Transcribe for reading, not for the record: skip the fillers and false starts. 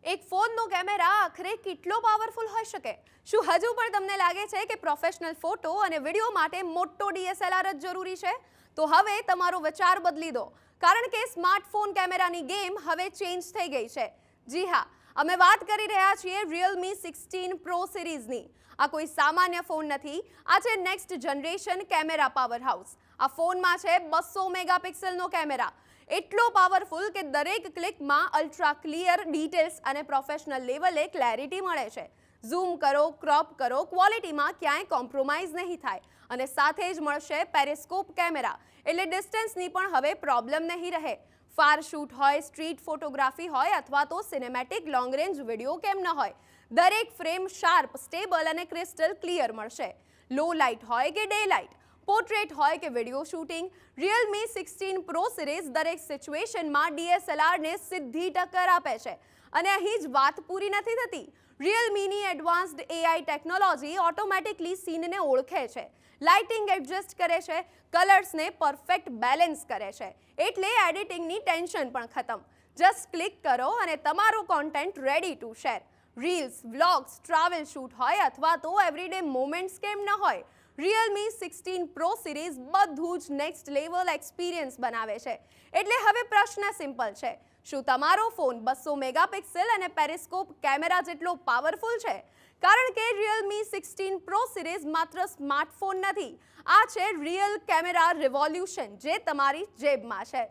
એક ફોનનો કેમેરા આખરે કેટલો પાવરફુલ હોઈ શકે? શું હજુ પણ તમને લાગે છે કે પ્રોફેશનલ ફોટો અને વિડીયો માટે મોટો DSLR જ જરૂરી છે? તો હવે તમારો વિચાર બદલી દો, કારણ કે સ્માર્ટફોન કેમેરાની ગેમ હવે ચેન્જ થઈ ગઈ છે. જી હા, અમે વાત કરી રહ્યા છીએ Realme 16 Pro સિરીઝની. આ કોઈ સામાન્ય ફોન નથી, આ છે નેક્સ્ટ જનરેશન કેમેરા પાવરહાઉસ. આ ફોનમાં છે 200 મેગાપિક્સલનો કેમેરા. એટલો પાવરફુલ કે દરેક ક્લિકમાં અલ્ટ્રા ક્લિયર ડિટેલ્સ અને પ્રોફેશનલ લેવલે ક્લેરિટી મળે છે. ઝૂમ કરો, ક્રોપ કરો, ક્વોલિટીમાં ક્યાંય કોમ્પ્રોમાઇઝ નહીં થાય. અને સાથે જ મળશે પેરિસ્કોપ કેમેરા, એટલે ડિસ્ટન્સની પણ હવે પ્રોબ્લેમ નહીં રહે. ફાર શૂટ હોય, સ્ટ્રીટ ફોટોગ્રાફી હોય અથવા તો સિનેમેટિક લોંગ રેન્જ વિડીયો કેમ ન હોય, દરેક ફ્રેમ શાર્પ, સ્ટેબલ અને ક્રિસ્ટલ ક્લિયર મળશે. લો લાઇટ હોય કે ડે લાઇટ, પોર્ટ્રેટ હોય કે video shooting, Realme 16 Pro series દરેક સિચ્યુએશનમાં DSLRને સીધી ટક્કર આપે છે. અને અહીં જ વાત પૂરી નથી થતી. Realmeની એડવાન્સ્ડ AI ટેકનોલોજી ઓટોમેટિકલી સીનને ઓળખે છે, લાઇટિંગ એડજસ્ટ કરે છે, કલર્સને પરફેક્ટ બેલેન્સ કરે છે. એટલે એડિટિંગની ટેન્શન પણ ખતમ. જસ્ટ ક્લિક કરો અને તમારો content ready to share. Reels, vlogs, travel shoot હોય અથવા તો એવરીડે મોમેન્ટ્સ કેમ ન હોય, Realme 16 Pro સિરીઝ બધું જ નેક્સ્ટ લેવલ એક્સપિરિયન્સ બનાવે છે. એટલે હવે પ્રશ્ન સિમ્પલ છે, શું તમારો ફોન 200 મેગાપિક્સલ અને પેરિસ્કોપ કેમેરા જેટલો પાવરફુલ છે? કારણ કે Realme 16 Pro સિરીઝ માત્ર સ્માર્ટફોન નથી, આ છે રિયલ કેમેરા રિવોલ્યુશન જે તમારી જેબમાં છે.